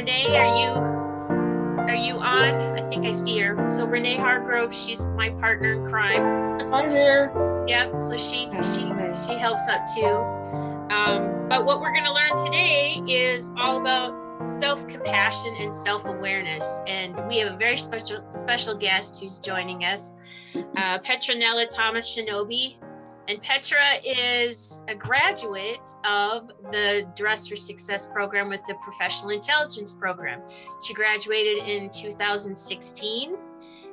Renee, are you on? I think I see her. So Renee Hargrove, she's my partner in crime. Hi there. Yep. So she helps out too. But what we're going to learn today is all about self-compassion and self-awareness. And we have a very special guest who's joining us, Petronella Thomas Shinobi. And Petra is a graduate of the Dress for Success program with the Professional Intelligence program. She graduated in 2016,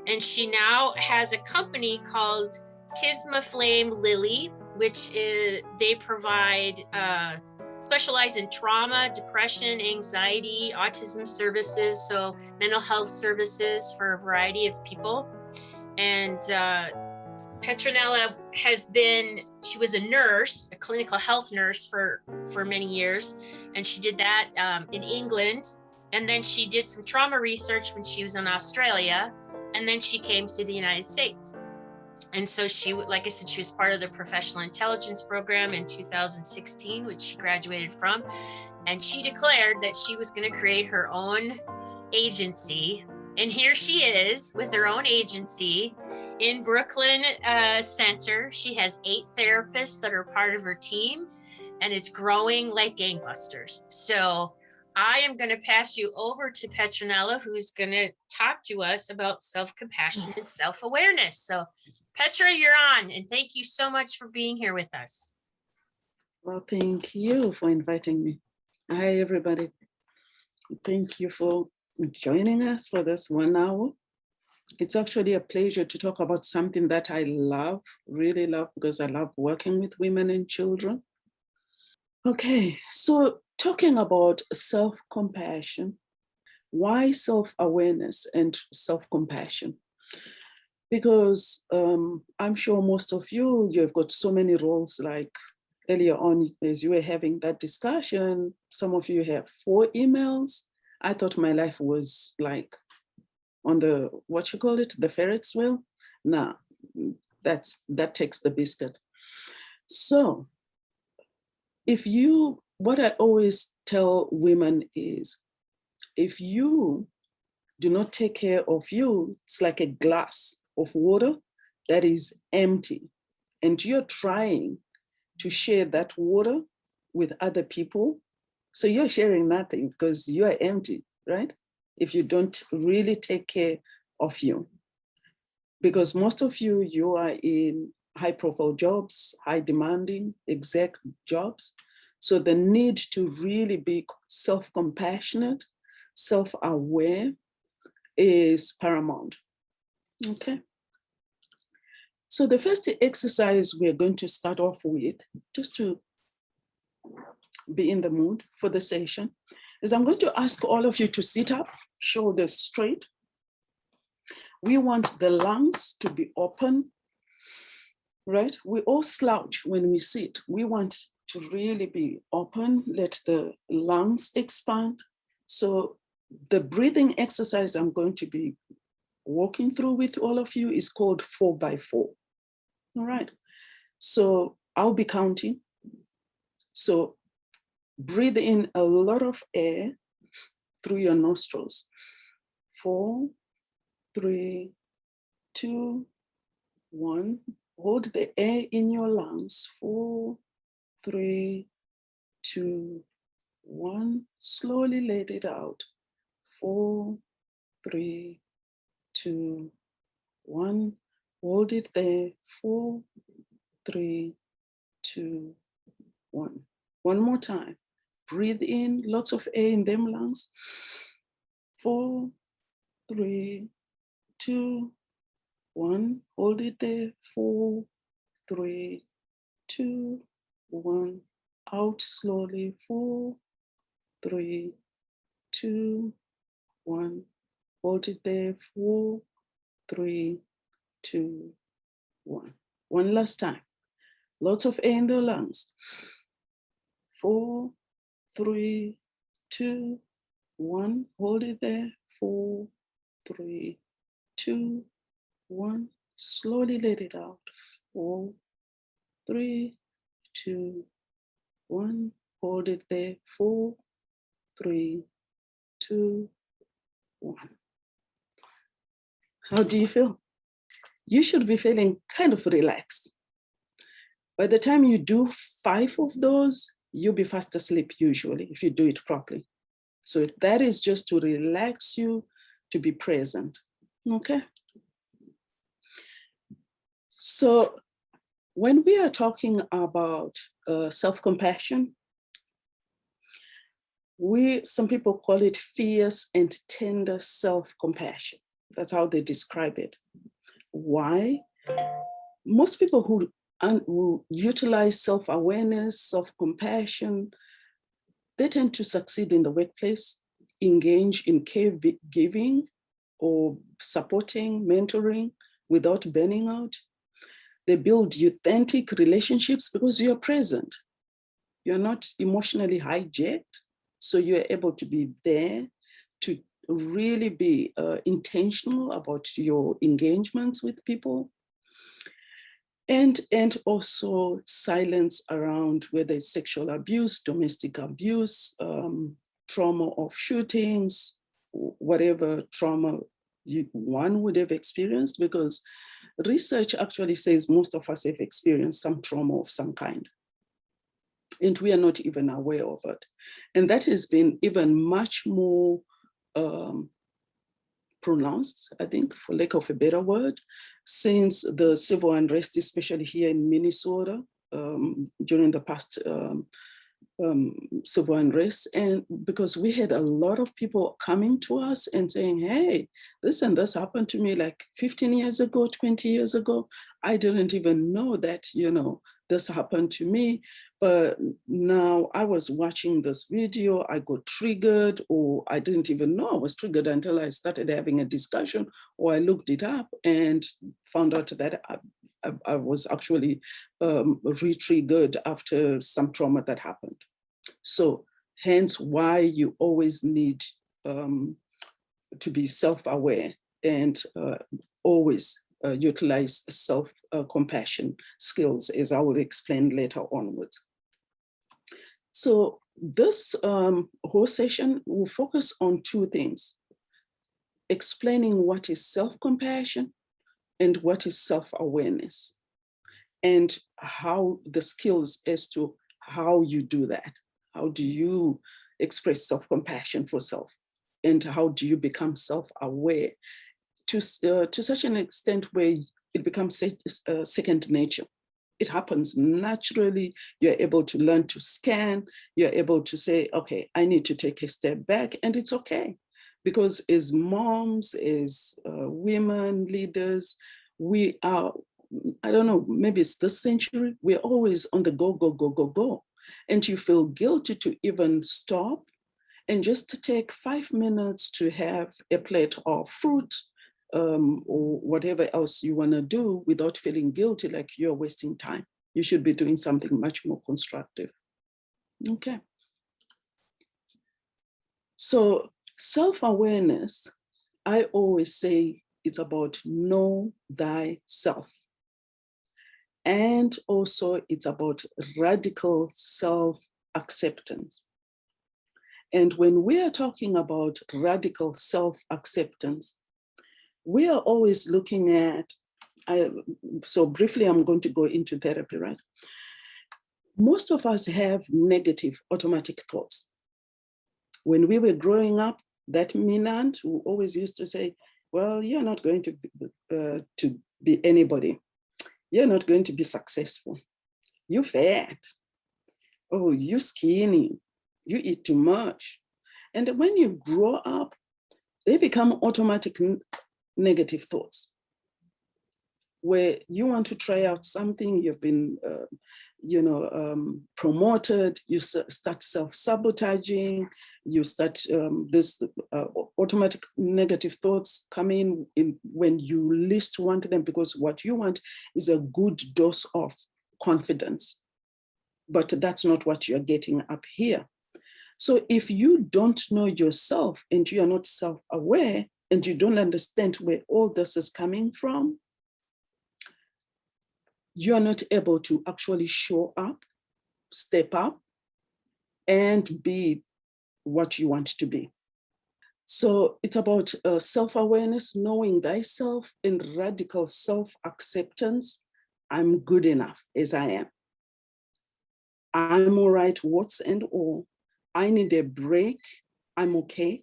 and she now has a company called Kisma Flame Lily, which is they provide specialize in trauma, depression, anxiety, autism services, so mental health services for a variety of people. And Petronella she was a nurse, a clinical health nurse for many years, and she did that in England. And then she did some trauma research when she was in Australia, and then she came to the United States. And so she, like I said, she was part of the Professional Intelligence program in 2016, which she graduated from. And she declared that she was going to create her own agency. And here she is with her own agency in Brooklyn Center. She has 8 therapists that are part of her team, and it's growing like gangbusters. So I am going to pass you over to Petronella, who's going to talk to us about self-compassion and self-awareness. So Petra, you're on, and thank you so much for being here with us. Well, thank you for inviting me. Hi, everybody. Thank you for joining us for this 1 hour. It's actually a pleasure to talk about something that I love, really love, because I love working with women and children. Okay, so talking about self-compassion, why self-awareness and self-compassion? Because I'm sure most of you've got so many roles, like earlier on, as you were having that discussion, some of you have 4 emails. I thought my life was like on the, the Ferris wheel. Nah, that takes the biscuit. So what I always tell women is, if you do not take care of you, it's like a glass of water that is empty, and you're trying to share that water with other people. So you're sharing nothing because you are empty, right? If you don't really take care of you. Because most of you are in high profile jobs, high demanding exec jobs. So the need to really be self-compassionate, self-aware is paramount. Okay. So the first exercise we're going to start off with, just to be in the mood for the session, is I'm going to ask all of you to sit up, shoulders straight. We want the lungs to be open, right? We all slouch when we sit. We want to really be open, let the lungs expand. So the breathing exercise I'm going to be walking through with all of you is called 4x4. All right. So I'll be counting. So breathe in a lot of air through your nostrils. 4, 3, 2, 1. Hold the air in your lungs. 4, 3, 2, 1. Slowly let it out. 4, 3, 2, 1. Hold it there. 4, 3, 2, 1. One more time. Breathe in, lots of air in them lungs. 4, 3, 2, 1. Hold it there. 4, 3, 2, 1. Out slowly. 4, 3, 2, 1. Hold it there. 4, 3, 2, 1. One last time. Lots of air in the lungs. 4, 3, 2, 1. Hold it there. 4, 3, 2, 1. Slowly let it out. 4, 3, 2, 1. Hold it there. 4, 3, 2, 1. How do you feel? You should be feeling kind of relaxed. By the time you do 5 of those, you'll be fast asleep usually if you do it properly. So that is just to relax you, to be present, okay? So when we are talking about self-compassion, some people call it fierce and tender self-compassion. That's how they describe it. Why? Most people who utilize self-awareness, self-compassion, they tend to succeed in the workplace, engage in caregiving or supporting, mentoring without burning out. They build authentic relationships because you're present. You're not emotionally hijacked, so you're able to be there, to really be intentional about your engagements with people. And also silence around whether it's sexual abuse, domestic abuse, trauma of shootings, whatever trauma one would have experienced, because research actually says most of us have experienced some trauma of some kind. And we are not even aware of it. And that has been even much more pronounced, I think, for lack of a better word, since the civil unrest, especially here in Minnesota, during the past civil unrest. And because we had a lot of people coming to us and saying, hey, this and this happened to me like 15 years ago, 20 years ago. I didn't even know that, you know, this happened to me. But now I was watching this video, I got triggered, or I didn't even know I was triggered until I started having a discussion, or I looked it up and found out that I was actually re-triggered after some trauma that happened. So hence why you always need to be self-aware and always utilize self-compassion skills, as I will explain later onwards. So this whole session will focus on 2 things: explaining what is self-compassion and what is self-awareness, and how the skills as to how you do that. How do you express self-compassion for self? And how do you become self-aware to such an extent where it becomes second nature? It happens naturally. You're able to learn to scan. You're able to say, okay, I need to take a step back, and it's okay. Because as moms, as women leaders, we are, I don't know, maybe it's this century, we're always on the go, go, go, go, go. And you feel guilty to even stop and just to take 5 minutes to have a plate of fruit or whatever else you want to do without feeling guilty like you're wasting time. You should be doing something much more constructive. Okay. So self-awareness, I always say it's about know thyself. And also it's about radical self-acceptance. And when we are talking about radical self-acceptance, we are always looking at, so briefly, I'm going to go into therapy, right? Most of us have negative automatic thoughts. When we were growing up, that mean aunt who always used to say, well, you're not going to be anybody. You're not going to be successful. You're fat. Oh, you're skinny. You eat too much. And when you grow up, they become automatic negative thoughts, where you want to try out something, you've been, promoted, you start self-sabotaging, you start this automatic negative thoughts come in when you least want them, because what you want is a good dose of confidence, but that's not what you're getting up here. So if you don't know yourself and you are not self-aware and you don't understand where all this is coming from, you're not able to actually show up, step up, and be what you want to be. So it's about self-awareness, knowing thyself, and radical self-acceptance. I'm good enough as I am. I'm all right, warts and all. I need a break. I'm okay.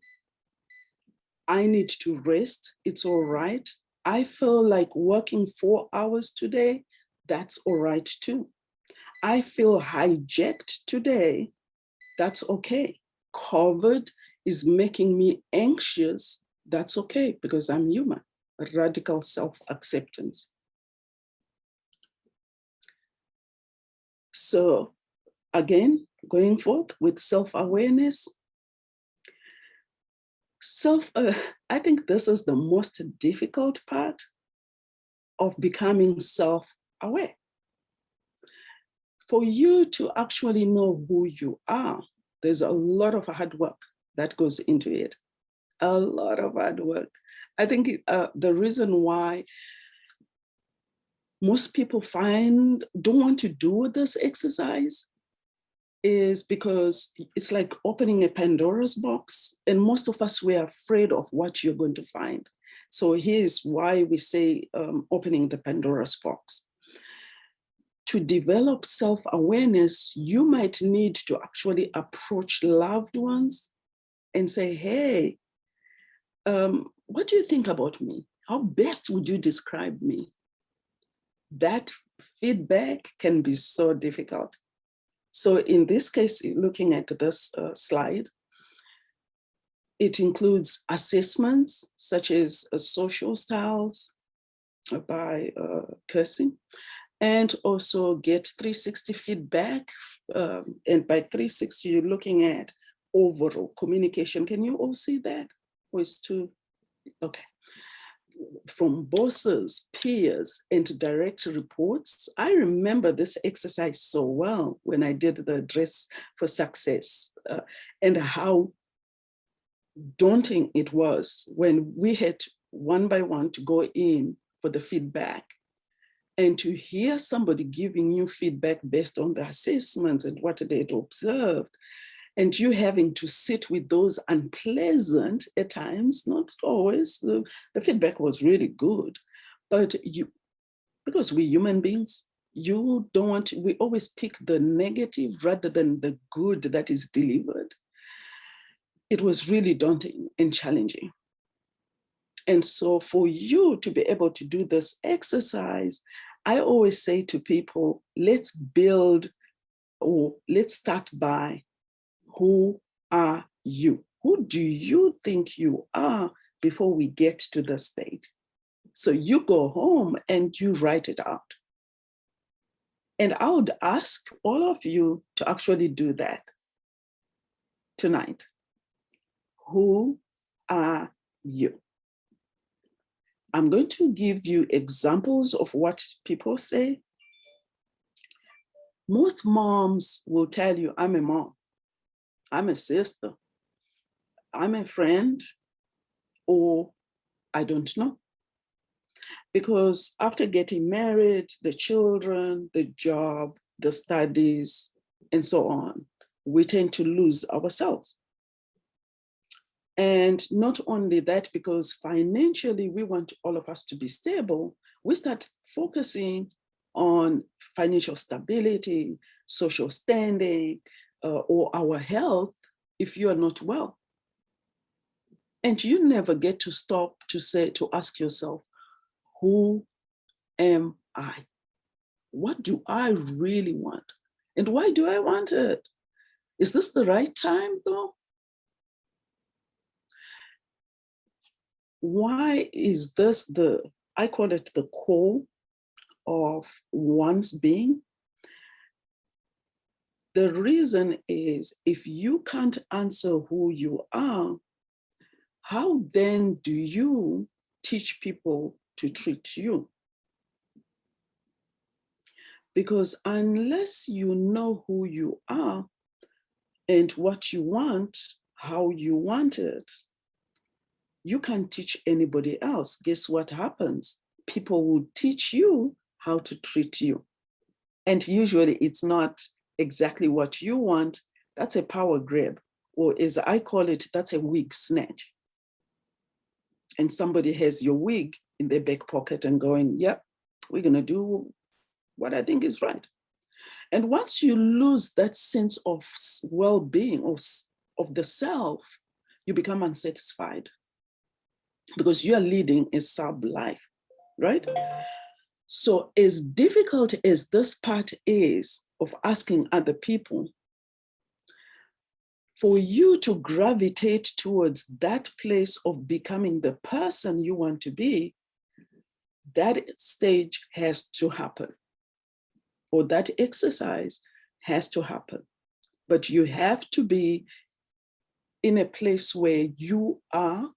I need to rest. It's all right. I feel like working 4 hours today. That's all right too. I feel hijacked today. That's okay. COVID is making me anxious. That's okay, because I'm human. Radical self-acceptance. So again, going forth with self-awareness, I think this is the most difficult part of becoming self-aware. For you to actually know who you are, there's a lot of hard work that goes into it. A lot of hard work. I think the reason why most people don't want to do this exercise is because it's like opening a Pandora's box, and most of us, we're afraid of what you're going to find. So here's why we say opening the Pandora's box. To develop self-awareness, you might need to actually approach loved ones and say, hey, what do you think about me? How best would you describe me? That feedback can be so difficult. So in this case, looking at this slide, it includes assessments such as social styles by Kersey, and also get 360 feedback. And by 360, you're looking at overall communication. Can you all see that? Or is too, okay. From bosses, peers, and direct reports. I remember this exercise so well when I did the Dress for Success, and how daunting it was when we had one by one to go in for the feedback, and to hear somebody giving you feedback based on the assessments and what they'd observed, and you having to sit with those unpleasant at times, not always, the feedback was really good, but because we're human beings, you don't want to, we always pick the negative rather than the good that is delivered. It was really daunting and challenging. And so for you to be able to do this exercise, I always say to people, let's build, or let's start by, who are you? Who do you think you are before we get to the stage? So you go home and you write it out. And I would ask all of you to actually do that tonight. Who are you? I'm going to give you examples of what people say. Most moms will tell you, I'm a mom, I'm a sister, I'm a friend, or I don't know. Because after getting married, the children, the job, the studies, and so on, we tend to lose ourselves. And not only that, because financially we want all of us to be stable, we start focusing on financial stability, social standing, or our health if you are not well. And you never get to stop to ask yourself, who am I? What do I really want? And why do I want it? Is this the right time though? Why is this I call it the core of one's being? The reason is, if you can't answer who you are, how then do you teach people to treat you? Because unless you know who you are and what you want, how you want it, you can't teach anybody else. Guess what happens? People will teach you how to treat you. And usually it's not exactly what you want. That's a power grab, or as I call it, that's a wig snatch. and somebody has your wig in their back pocket and going, yep, we're going to do what I think is right. And once you lose that sense of well-being of the self, you become unsatisfied because you are leading a sub-life, right? So as difficult as this part is of asking other people, for you to gravitate towards that place of becoming the person you want to be, that stage has to happen, or that exercise has to happen. But you have to be in a place where you have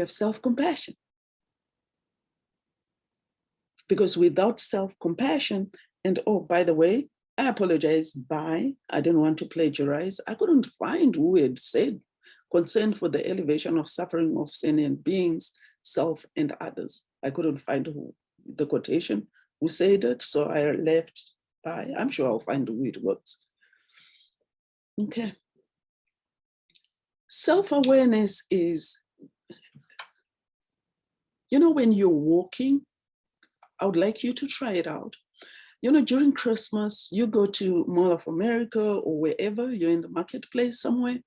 self-compassion. Because without self-compassion, and oh, by the way, I apologize, I didn't want to plagiarize. I couldn't find who had said concern for the elevation of suffering of sentient beings, self and others. I couldn't find the quotation, who said it, so I left by. I'm sure I'll find who it was. Okay. Self-awareness is, when you're walking, I would like you to try it out. During Christmas, you go to Mall of America or wherever, you're in the marketplace somewhere,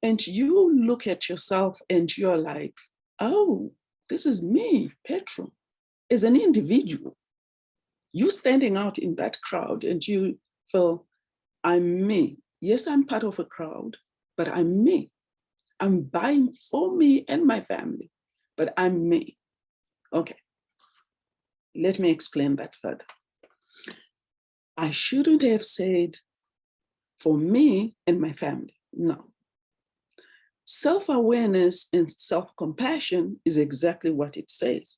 and you look at yourself and you're like, oh, this is me, Petro, as an individual. You standing out in that crowd and you feel, I'm me. Yes, I'm part of a crowd, but I'm me. I'm buying for me and my family, but I'm me. Okay, let me explain that further. I shouldn't have said for me and my family. No. Self-awareness and self-compassion is exactly what it says.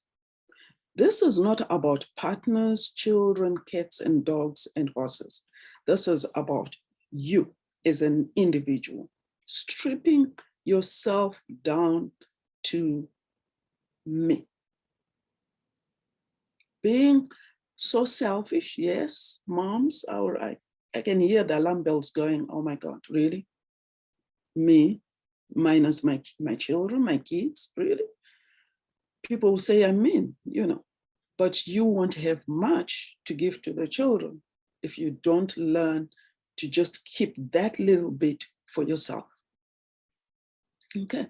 This is not about partners, children, cats and dogs and horses. This is about you as an individual, stripping yourself down to me. Being so selfish, yes, moms, I can hear the alarm bells going, oh my God, really? Me, minus my children, my kids, really? People will say I'm mean, but you won't have much to give to the children if you don't learn to just keep that little bit for yourself. Okay.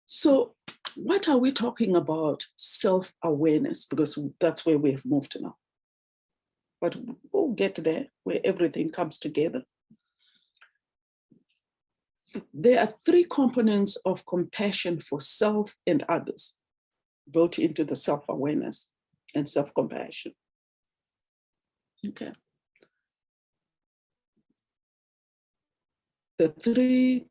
So what are we talking about? Self-awareness, because that's where we have moved now. But we'll get there, where everything comes together. There are three components of compassion for self and others built into the self-awareness and self-compassion. Okay. The three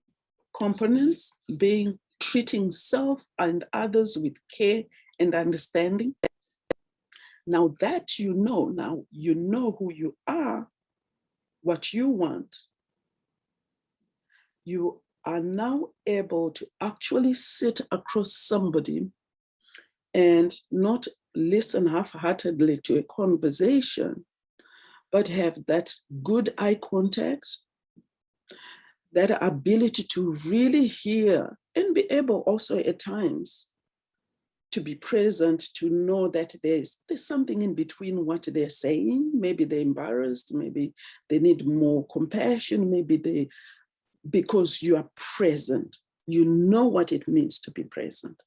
components being treating self and others with care and understanding. Now that you know who you are, what you want, you are now able to actually sit across somebody and not listen half-heartedly to a conversation, but have that good eye contact, that ability to really hear and be able also at times to be present, to know that there's something in between what they're saying. Maybe they're embarrassed, maybe they need more compassion, maybe because you are present, you know what it means to be present.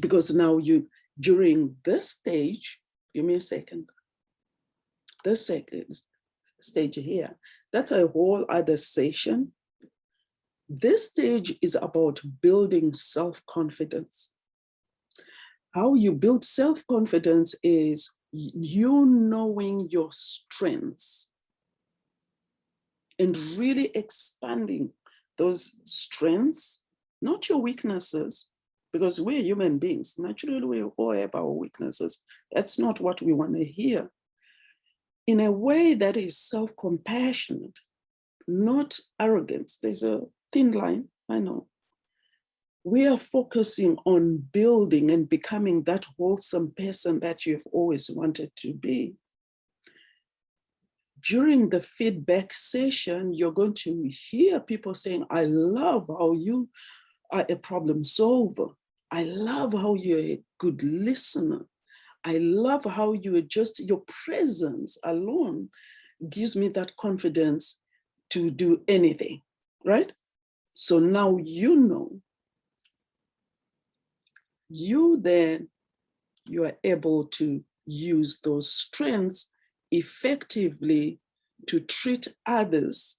Because now during this stage, give me a second, this second stage here, that's a whole other session. This stage is about building self-confidence. How you build self-confidence is you knowing your strengths and really expanding those strengths, not your weaknesses, because we're human beings. Naturally, we all have our weaknesses. That's not what we want to hear. In a way that is self-compassionate, not arrogant. There's a thin line, I know. We are focusing on building and becoming that wholesome person that you've always wanted to be. during the feedback session, you're going to hear people saying, I love how you are a problem solver. I love how you're a good listener. I love how you adjust. Your presence alone gives me that confidence to do anything, right? So now you know, you are able to use those strengths effectively to treat others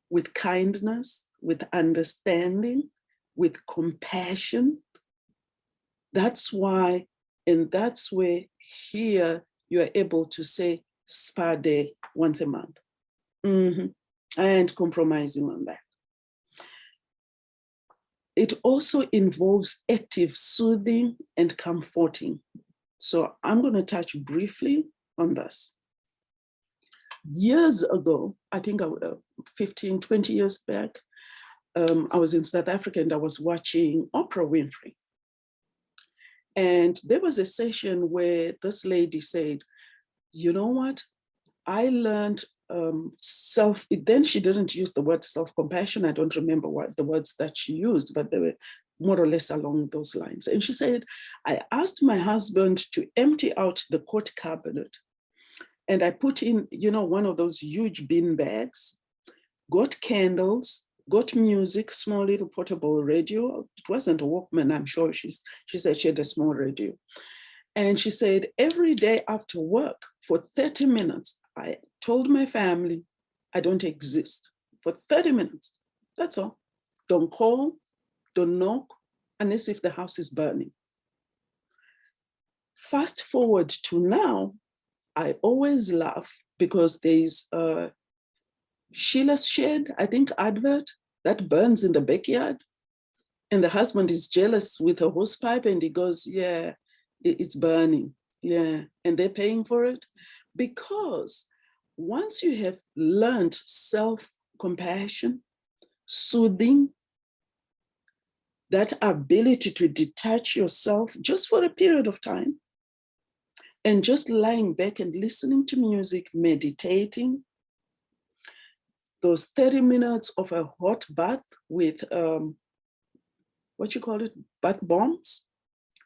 with kindness, with understanding, with compassion. That's why, and that's where here you are able to say spa day once a month. And compromising on that. It also involves active soothing and comforting. So I'm going to touch briefly on this. Years ago, I think 15, 20 years back, I was in South Africa and I was watching Oprah Winfrey. And there was a session where this lady said, you know what? I learned then she didn't use the word self-compassion. I don't remember what the words that she used, but they were more or less along those lines. And she said, I asked my husband to empty out the coat cabinet. And I put in, one of those huge bin bags, got candles, got music, small little portable radio. It wasn't a Walkman, I'm sure. She said she had a small radio. And she said, every day after work for 30 minutes, I told my family, I don't exist for 30 minutes. That's all. Don't call, don't knock, unless if the house is burning. Fast forward to now, I always laugh because there's Sheila's Shed, I think, advert that burns in the backyard. And the husband is jealous with a hose pipe and he goes, yeah, it's burning. Yeah, and they're paying for it. Because once you have learned self-compassion, soothing, that ability to detach yourself just for a period of time, and just lying back and listening to music, meditating, those 30 minutes of a hot bath with, bath bombs,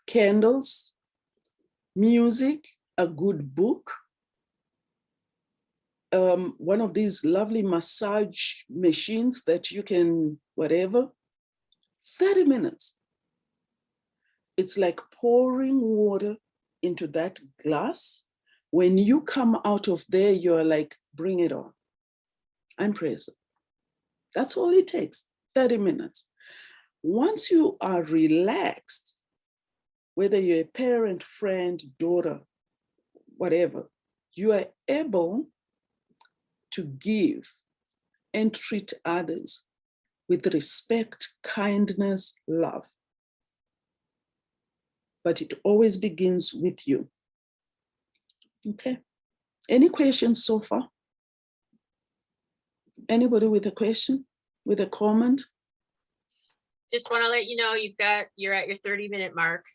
candles, music, a good book, one of these lovely massage machines that you can, whatever, 30 minutes. It's like pouring water into that glass. When you come out of there, you're like, bring it on. I'm present. That's all it takes, 30 minutes. Once you are relaxed, whether you're a parent, friend, daughter, whatever, you are able to give and treat others with respect, kindness, love. But it always begins with you. Okay. Any questions so far? Anybody with a question, with a comment? Just want to let you know you're at your 30-minute mark.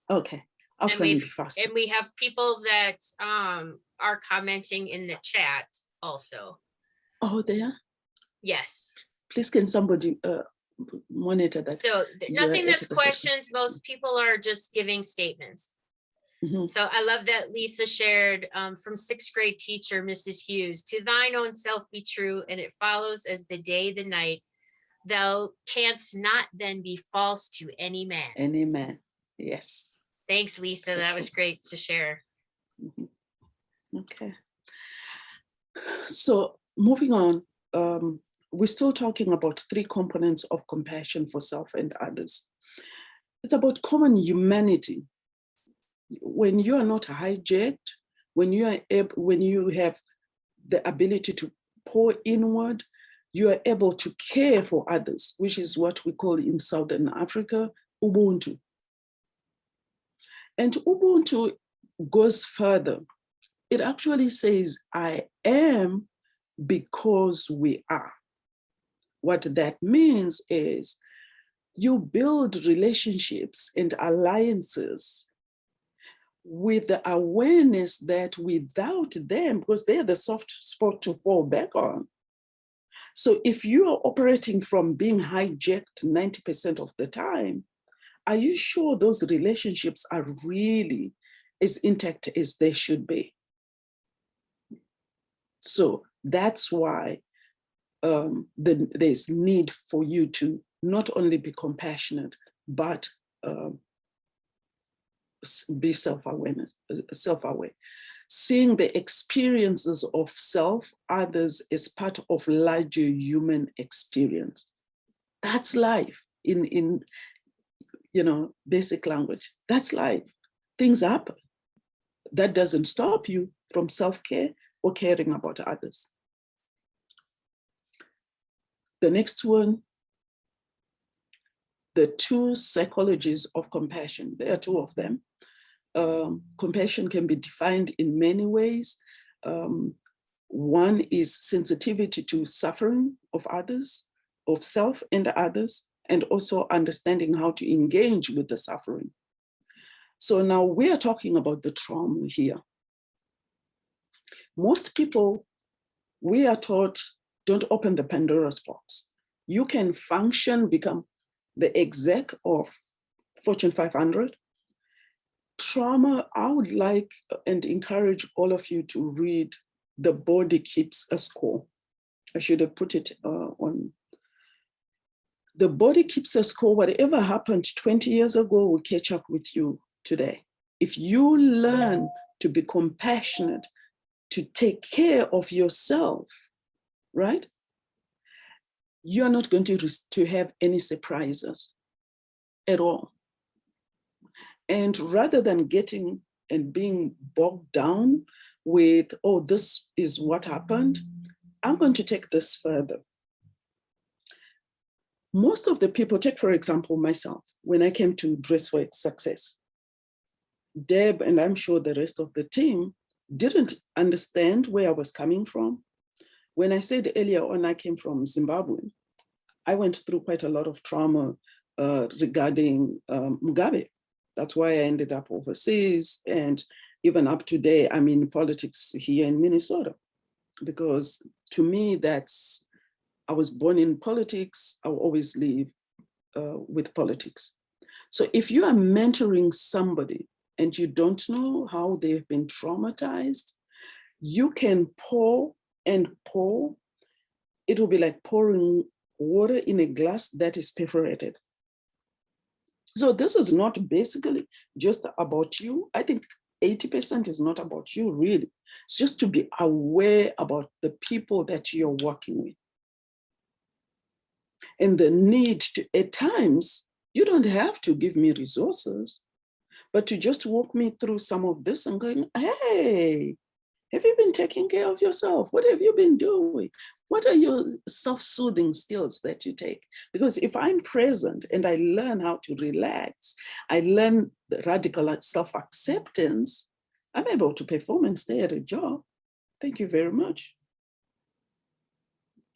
Okay. I'll try and be faster. And we have people that are commenting in the chat also. Oh, they are? Yes. Please, can somebody monitor that? So nothing that's questions. Most people are just giving statements. Mm-hmm. So I love that Lisa shared from 6th grade teacher, Mrs. Hughes, to thine own self be true, and it follows as the day, the night. Thou canst not then be false to any man. Any man, yes. Thanks, Lisa. So that was great to share. Mm-hmm. Okay. So moving on, we're still talking about 3 components of compassion for self and others. It's about common humanity. When you are not hijacked, when you have the ability to pour inward, you are able to care for others, which is what we call in Southern Africa, Ubuntu. And Ubuntu goes further. It actually says, I am because we are. What that means is you build relationships and alliances with the awareness that without them, because they're the soft spot to fall back on. So if you are operating from being hijacked 90% of the time, are you sure those relationships are really as intact as they should be? So that's why there's need for you to not only be compassionate, but be self-aware. Seeing the experiences of self, others as part of larger human experience. That's life in basic language. That's life. Things happen. That doesn't stop you from self-care or caring about others. The next one, the two psychologies of compassion. There are two of them. Compassion can be defined in many ways. One is sensitivity to suffering of others, of self and others, and also understanding how to engage with the suffering. So now we are talking about the trauma here. Most people, we are taught, don't open the Pandora's box. You can function, become the exec of Fortune 500. Trauma, I would like and encourage all of you to read The Body Keeps a Score. I should have put it on. The body keeps a score. Whatever happened 20 years ago will catch up with you today. If you learn to be compassionate, to take care of yourself, right? You're not going to have any surprises at all. And rather than getting and being bogged down with, oh, this is what happened, I'm going to take this further. Most of the people, take for example myself, when I came to Dressworks Success, Deb and I'm sure the rest of the team didn't understand where I was coming from. When I said earlier on I came from Zimbabwe, I went through quite a lot of trauma regarding Mugabe. That's why I ended up overseas, and even up today, I'm in politics here in Minnesota, because to me, I was born in politics. I'll always live with politics. So if you are mentoring somebody and you don't know how they've been traumatized, you can pour and pour. It will be like pouring water in a glass that is perforated. So this is not basically just about you. I think 80% is not about you, really. It's just to be aware about the people that you're working with. And the need to, at times, you don't have to give me resources, but to just walk me through some of this and going, hey, have you been taking care of yourself? What have you been doing? What are your self-soothing skills that you take? Because if I'm present and I learn how to relax, I learn the radical self-acceptance, I'm able to perform and stay at a job. Thank you very much.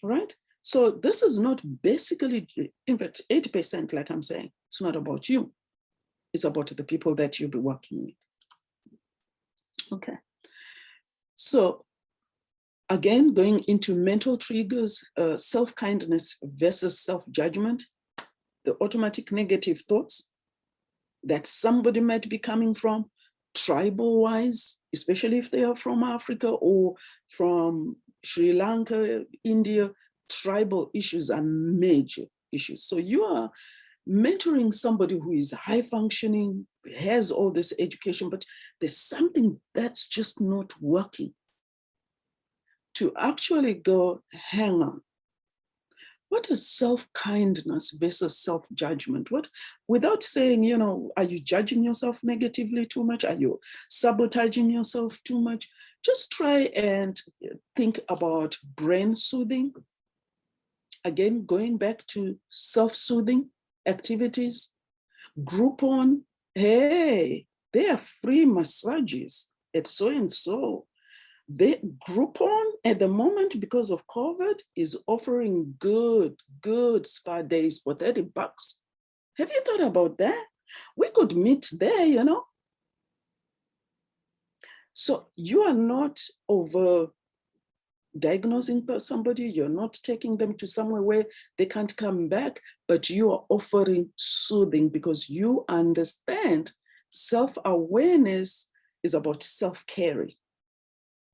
Right? So this is not basically, in fact, 80%, like I'm saying, it's not about you. It's about the people that you'll be working with. Okay. So again, going into mental triggers, self-kindness versus self-judgment, the automatic negative thoughts that somebody might be coming from, tribal-wise, especially if they are from Africa or from Sri Lanka, India. Tribal issues are major issues. So you are mentoring somebody who is high functioning, has all this education, but there's something that's just not working. To actually go, hang on, what is self-kindness versus self-judgment? What, without saying, you know, are you judging yourself negatively too much? Are you sabotaging yourself too much? Just try and think about brain soothing. Again, going back to self-soothing activities. Groupon, hey, they are free massages at so-and-so. The Groupon at the moment, because of COVID, is offering good spa days for $30. Have you thought about that? We could meet there, you know. So you are not over diagnosing somebody, you're not taking them to somewhere where they can't come back, but you are offering soothing because you understand self-awareness is about self-caring.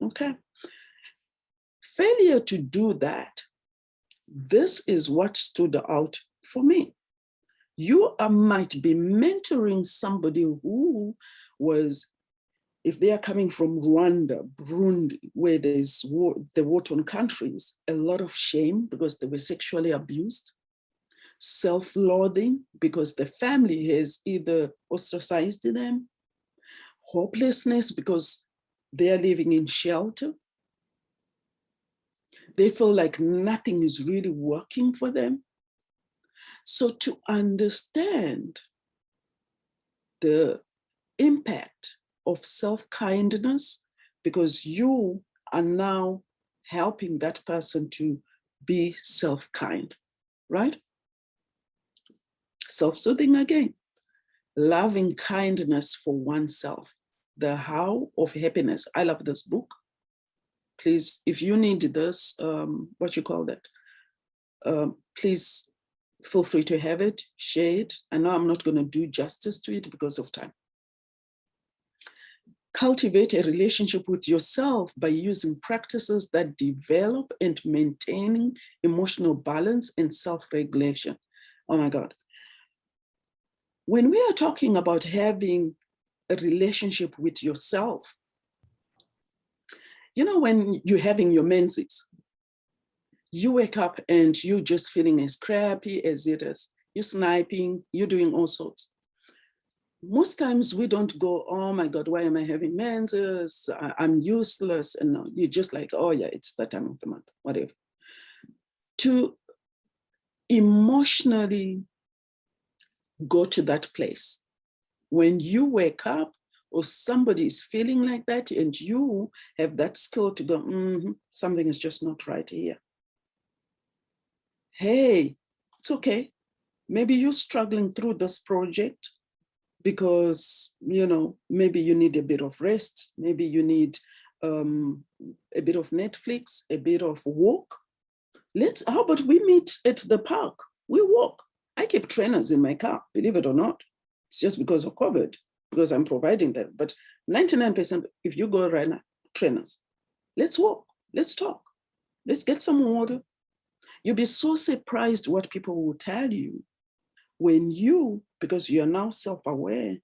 Okay. Failure to do that, this is what stood out for me. You might be mentoring somebody who was, if they are coming from Rwanda, Burundi, where there's war, the war-torn countries, a lot of shame because they were sexually abused, self-loathing because the family has either ostracized them, hopelessness because they are living in shelter. They feel like nothing is really working for them. So to understand the impact of self-kindness, because you are now helping that person to be self-kind, right? Self-soothing again, loving kindness for oneself, the how of happiness. I love this book. Please, if you need this, what you call that, please feel free to have it, share it. I know I'm not going to do justice to it because of time. Cultivate a relationship with yourself by using practices that develop and maintaining emotional balance and self-regulation. Oh my God. When we are talking about having a relationship with yourself, you know, when you're having your menses, you wake up and you're just feeling as crappy as it is. You're sniping, you're doing all sorts. Most times we don't go, oh my God, why am I having menses? I'm useless. And no, you're just like, oh yeah, it's that time of the month, whatever. To emotionally go to that place. When you wake up or somebody is feeling like that and you have that skill to go, something is just not right here. Hey, it's okay. Maybe you're struggling through this project because, you know, maybe you need a bit of rest. Maybe you need a bit of Netflix, a bit of walk. How about we meet at the park? We walk. I keep trainers in my car, believe it or not. It's just because of COVID, because I'm providing them. But 99%, if you go right now, trainers, let's walk, let's talk, let's get some water. You'll be so surprised what people will tell you when you, because you're now self-aware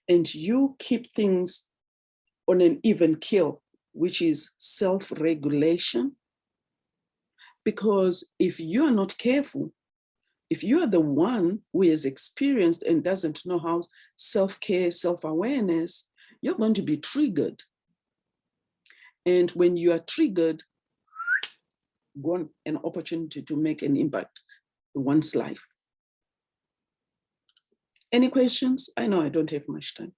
and you keep things on an even keel, which is self-regulation. Because if you're not careful, if you are the one who is experienced and doesn't know how self-care, self-awareness, you're going to be triggered. And when you are triggered, gone an opportunity to make an impact in one's life. Any questions? I know I don't have much time.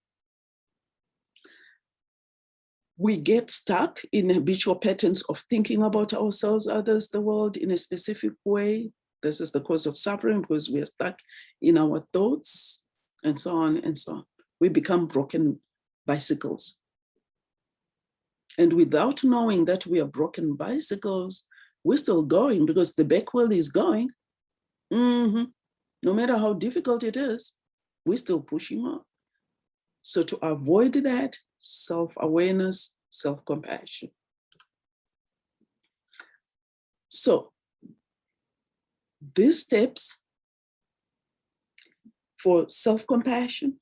We get stuck in habitual patterns of thinking about ourselves, others, the world in a specific way. This is the cause of suffering because we are stuck in our thoughts and so on and so on. We become broken bicycles. And without knowing that we are broken bicycles, we're still going because the back wheel is going. No matter how difficult it is, we're still pushing on. So to avoid that, self-awareness, self-compassion. So these steps for self-compassion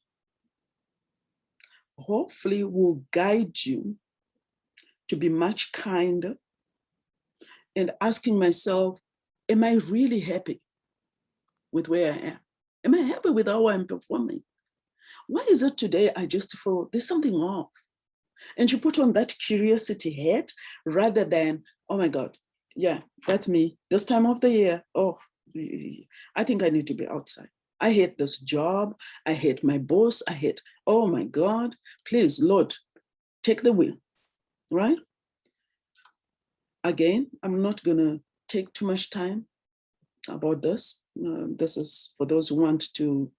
hopefully will guide you to be much kinder and asking myself, am I really happy with where I am? Am I happy with how I'm performing? Why is it today I just feel there's something off? And you put on that curiosity hat rather than, oh my God, yeah, that's me. This time of the year, oh, I think I need to be outside. I hate this job. I hate my boss. I hate, oh my God, please, Lord, take the wheel, right? Again, I'm not gonna take too much time about this. This is for those who want to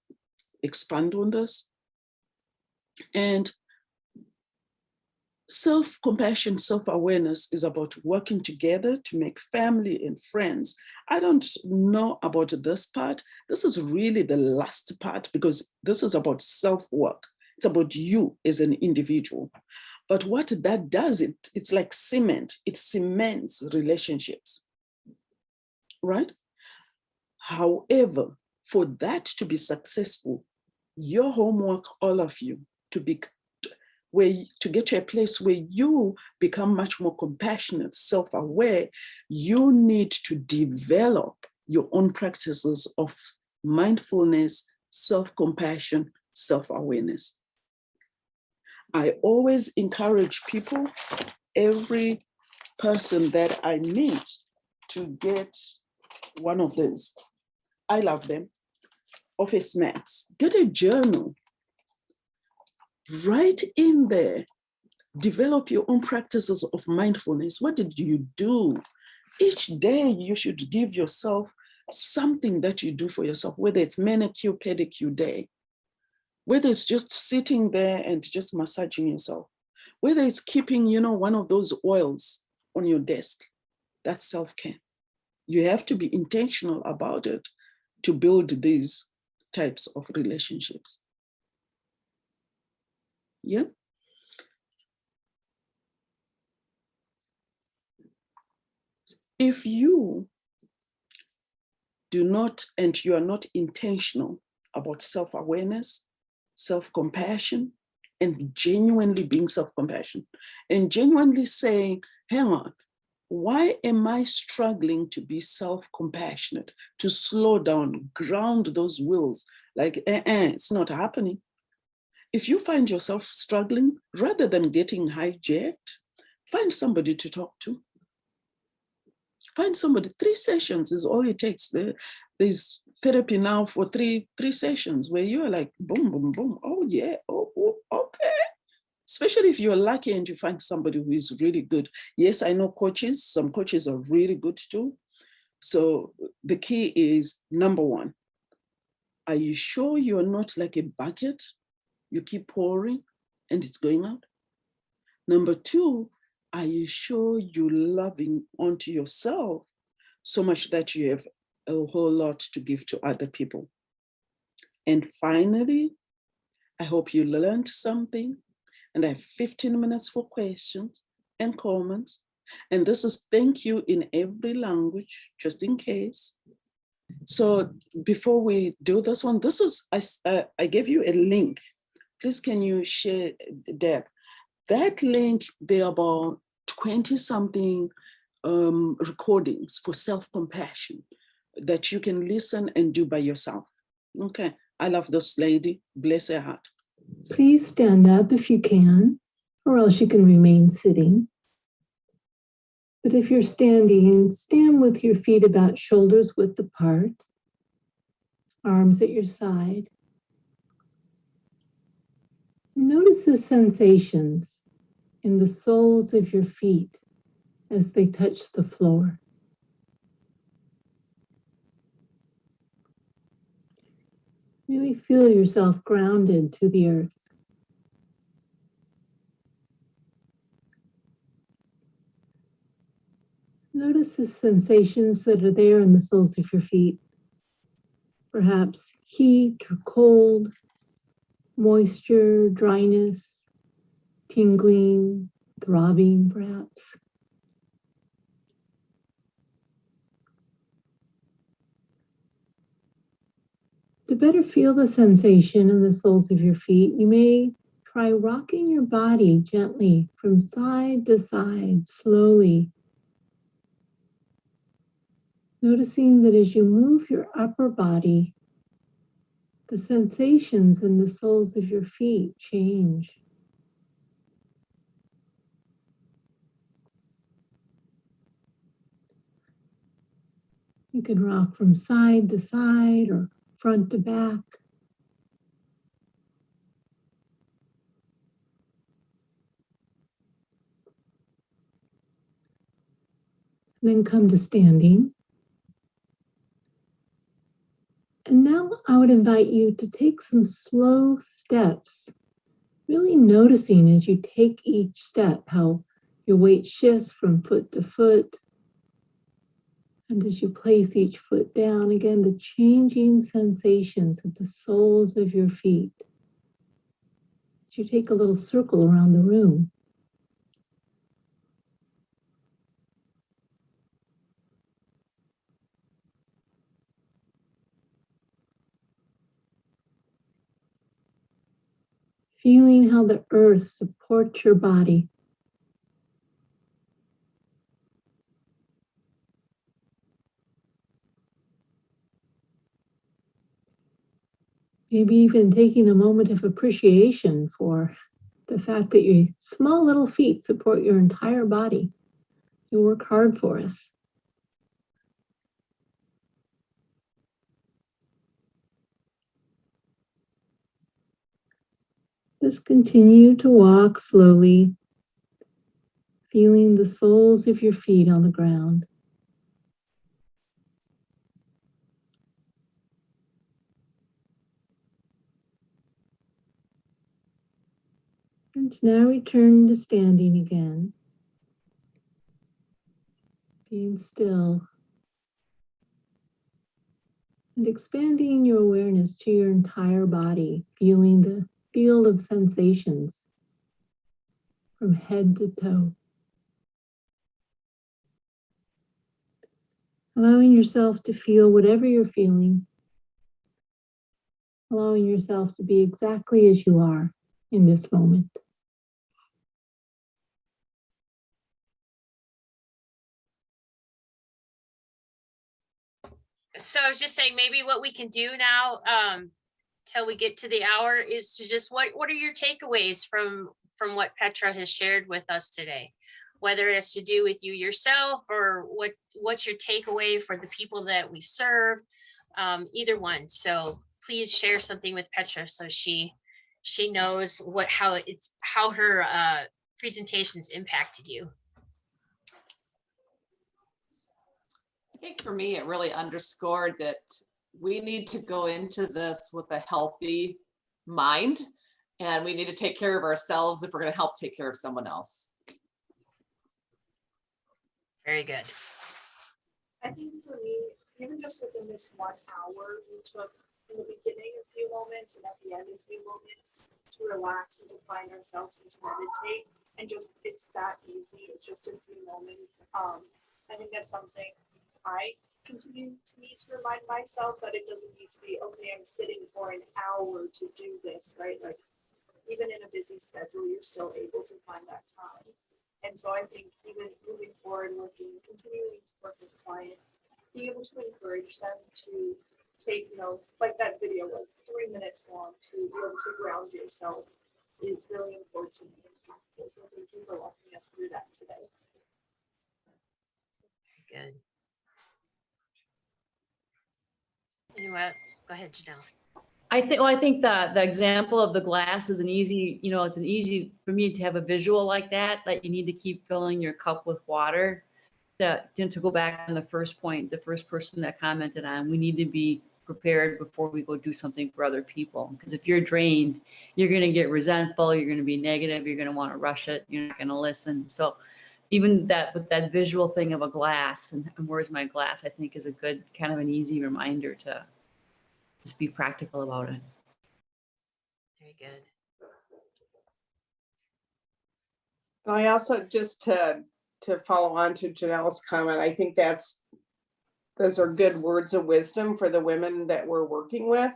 expand on this. And Self-compassion, self-awareness is about working together to make family and friends. I don't know about this part. This is really the last part because this is about self-work. It's about you as an individual. But what that does, it's like cement. It cements relationships, right? However, for that to be successful, your homework, all of you, to get to a place where you become much more compassionate, self-aware, you need to develop your own practices of mindfulness, self-compassion, self-awareness. I always encourage people, every person that I meet, to get one of these. I love them. Office Max. Get a journal. Write in there. Develop your own practices of mindfulness. What did you do? Each day you should give yourself something that you do for yourself, whether it's manicure, pedicure day, whether it's just sitting there and just massaging yourself, whether it's keeping, one of those oils on your desk. That's self-care. You have to be intentional about it to build these types of relationships. Yeah. If you do not, and you are not intentional about self-awareness, self-compassion, and genuinely being self-compassion, and genuinely saying, hang on, why am I struggling to be self-compassionate, to slow down, ground those wills, like, it's not happening. If you find yourself struggling, rather than getting hijacked, find somebody to talk to. Find somebody. 3 sessions is all it takes. There's therapy now for three sessions where you're like, boom, boom, boom. Oh yeah, oh, okay. Especially if you're lucky and you find somebody who is really good. Yes, I know coaches. Some coaches are really good too. So the key is, number 1, are you sure you're not like a bucket? You keep pouring and it's going out. Number 2, are you sure you're loving onto yourself so much that you have a whole lot to give to other people? And finally, I hope you learned something, and I have 15 minutes for questions and comments. And this is thank you in every language, just in case. So before we do this one, this is, I gave you a link. Please, can you share, Deb? That link, there are about 20-something recordings for self-compassion that you can listen and do by yourself. Okay, I love this lady, bless her heart. Please stand up if you can, or else you can remain sitting. But if you're standing, stand with your feet about shoulders width apart, arms at your side. Notice the sensations in the soles of your feet as they touch the floor. Really feel yourself grounded to the earth. Notice the sensations that are there in the soles of your feet. Perhaps heat or cold, moisture, dryness, tingling, throbbing, perhaps. To better feel the sensation in the soles of your feet, you may try rocking your body gently from side to side, slowly. Noticing that as you move your upper body, the sensations in the soles of your feet change. You can rock from side to side or front to back. Then come to standing. And now I would invite you to take some slow steps Really noticing as you take each step how your weight shifts from foot to foot. And as you place each foot down, again, the changing sensations of the soles of your feet. As you take a little circle around the room. Feeling how the earth supports your body. Maybe even taking a moment of appreciation for the fact that your small little feet support your entire body. You work hard for us. Just continue to walk slowly, feeling the soles of your feet on the ground. And now return to standing again. Being still. And expanding your awareness to your entire body, feeling the field of sensations from head to toe. Allowing yourself to feel whatever you're feeling. Allowing yourself to be exactly as you are in this moment. So I was just saying, maybe what we can do now, till we get to the hour, is to just, what are your takeaways from what Petra has shared with us today? Whether it has to do with you yourself, or what's your takeaway for the people that we serve, either one. So please share something with Petra so she knows how her presentations impacted you. I think for me, it really underscored that we need to go into this with a healthy mind, and we need to take care of ourselves if we're going to help take care of someone else. Very good. I think for me, even just within this 1 hour, we took in the beginning a few moments and at the end a few moments to relax and to find ourselves and to meditate. And just, it's that easy. It's just a few moments. I think that's something I continue to need to remind myself that it doesn't need to be, okay, I'm sitting for an hour to do this, right? Like, even in a busy schedule, you're still able to find that time. And so I think even moving forward, continuing to work with clients, being able to encourage them to take, like that video was 3 minutes long, to be able to ground yourself is really important and impactful. So thank you for walking us through that today. Good. Anyone else? Go ahead, Janelle. I think the example of the glass is an easy, it's an easy for me to have a visual like that you need to keep filling your cup with water. To go back on the first point, the first person that commented on, we need to be prepared before we go do something for other people. Because if you're drained, you're going to get resentful, you're going to be negative, you're going to want to rush it, you're not going to listen. So even that, with that visual thing of a glass and where's my glass, I think is a good kind of an easy reminder to just be practical about it. Very good. I also, just to follow on to Janelle's comment, I think those are good words of wisdom for the women that we're working with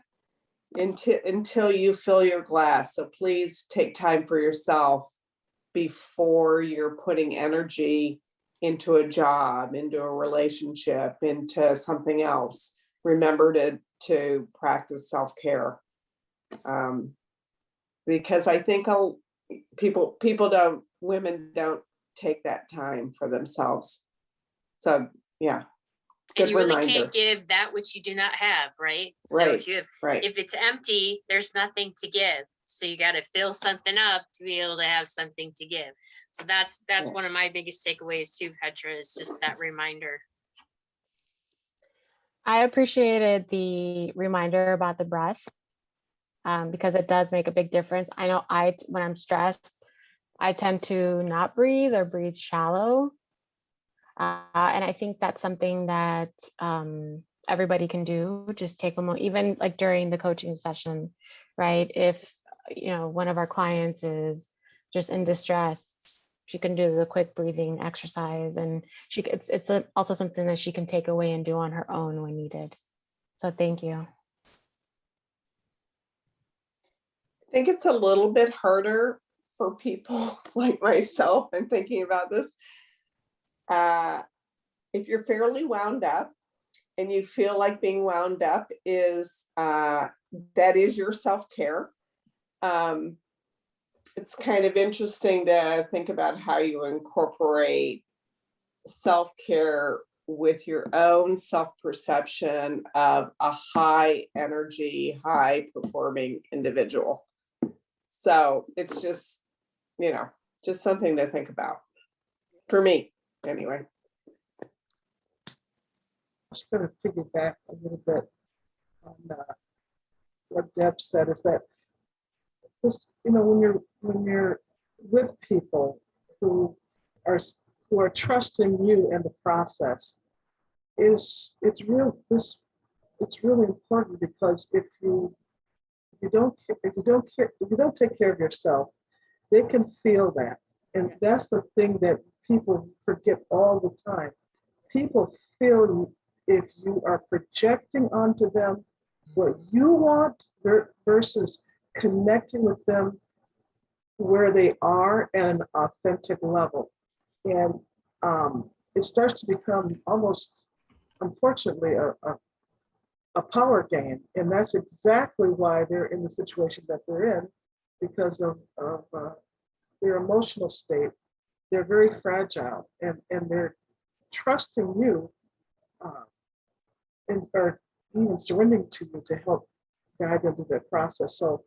until you fill your glass. So please take time for yourself before you're putting energy into a job, into a relationship, into something else. Remember to practice self-care. Because I think women don't take that time for themselves. So yeah. And you really reminder. can't give that which you do not have, right? Right, So right. if it's empty, there's nothing to give. So you got to fill something up to be able to have something to give. So that's Yeah. one of my biggest takeaways too, Petra, is just that reminder. I appreciated the reminder about the breath. because it does make a big difference. I know when I'm stressed, I tend to not breathe or breathe shallow. And I think that's something that everybody can do. Just take a moment, even like during the coaching session, right? If, one of our clients is just in distress, she can do the quick breathing exercise, and it's also something that she can take away and do on her own when needed. So thank you. I think it's a little bit harder for people like myself. I'm thinking about this. If you're fairly wound up and you feel like being wound up is that is your self-care. It's kind of interesting to think about how you incorporate self-care with your own self-perception of a high energy, high performing individual. So it's just, just something to think about for me anyway. I was going to piggyback a little bit on what Deb said, is that just, when you're with people who are trusting you in the process, it's really important, because if you don't take care of yourself, they can feel that. And that's the thing that people forget all the time. People feel if you are projecting onto them what you want versus connecting with them where they are at an authentic level. And it starts to become almost, unfortunately, a power game. And that's exactly why they're in the situation that they're in, because of their emotional state. They're very fragile, and they're trusting you or even surrendering to you to help guide them through that process. So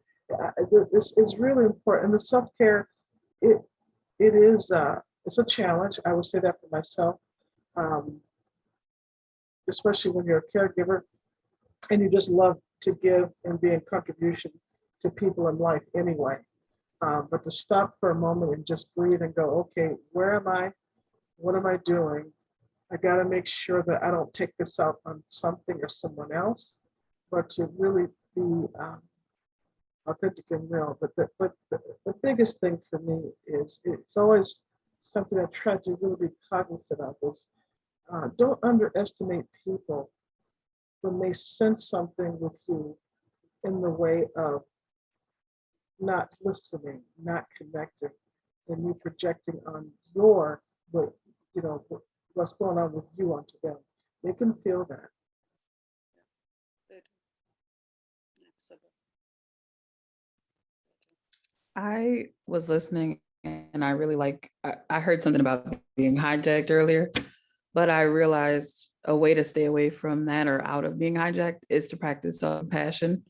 this is really important. And the self-care, it's a challenge. I would say that for myself, especially when you're a caregiver and you just love to give and be in contribution to people in life anyway. But to stop for a moment and just breathe and go, okay, where am I? What am I doing? I got to make sure that I don't take this out on something or someone else, but to really be authentic and real. But the biggest thing for me is, it's always something I try to really be cognizant of, is don't underestimate people when they sense something with you in the way of not listening, not connecting, and you projecting on what's going on with you onto them. They can feel that. Absolutely. I was listening, and I really I heard something about being hijacked earlier, but I realized a way to stay away from that or out of being hijacked is to practice self-compassion,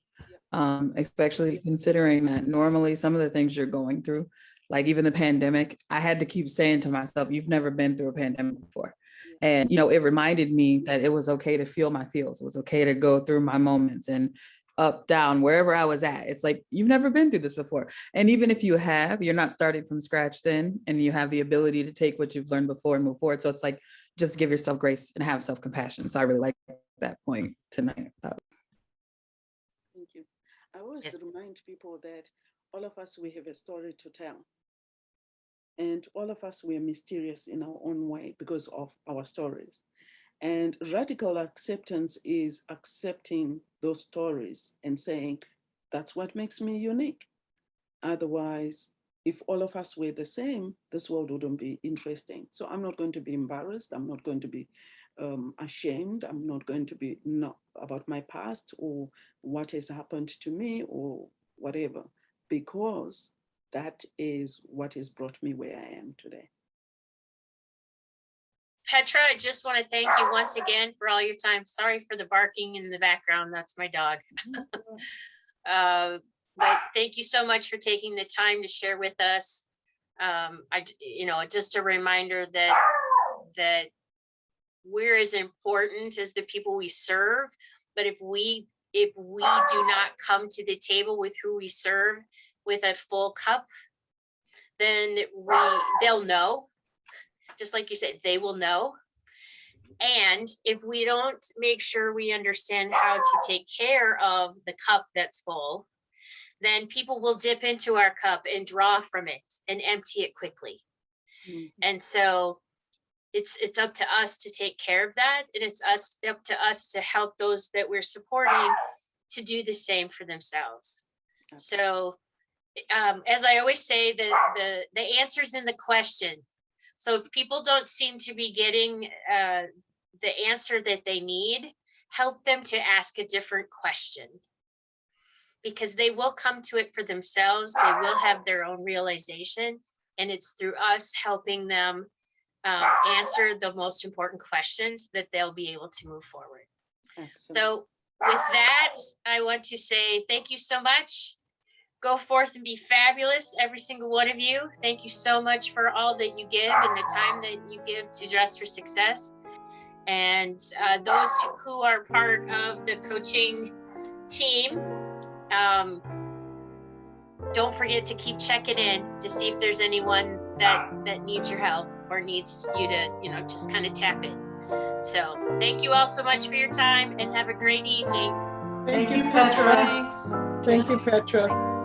especially considering that normally some of the things you're going through, like even the pandemic, I had to keep saying to myself, you've never been through a pandemic before. And, it reminded me that it was okay to feel my feels. It was okay to go through my moments and up, down, wherever I was at. It's like, you've never been through this before. And even if you have, you're not starting from scratch then, and you have the ability to take what you've learned before and move forward. So it's like, just give yourself grace and have self-compassion. So I really like that point tonight. Thank you. I always remind people that all of us, we have a story to tell. And all of us, we are mysterious in our own way because of our stories. And radical acceptance is accepting those stories and saying, that's what makes me unique. Otherwise, if all of us were the same, this world wouldn't be interesting. So I'm not going to be embarrassed. I'm not going to be ashamed. I'm not going to be about my past or what has happened to me or whatever, because that is what has brought me where I am today. Petra, I just want to thank you once again for all your time. Sorry for the barking in the background. That's my dog. But thank you so much for taking the time to share with us. Just a reminder that we're as important as the people we serve. But if we if we do not come to the table with who we serve with a full cup, then they'll know. Just like you said, they will know. And if we don't make sure we understand how to take care of the cup that's full, then people will dip into our cup and draw from it and empty it quickly. And so it's up to us to take care of that. And it's up to us to help those that we're supporting to do the same for themselves. So as I always say, the answer's in the question. So if people don't seem to be getting the answer that they need, help them to ask a different question, because they will come to it for themselves. They will have their own realization, and it's through us helping them answer the most important questions that they'll be able to move forward. Excellent. So with that, I want to say thank you so much. Go forth and be fabulous, every single one of you. Thank you so much for all that you give and the time that you give to Dress for Success. And those who are part of the coaching team, don't forget to keep checking in to see if there's anyone that needs your help or needs you to, just kind of tap in. So thank you all so much for your time, and have a great evening. Thank you, Petra. Thanks. Thank you, Petra.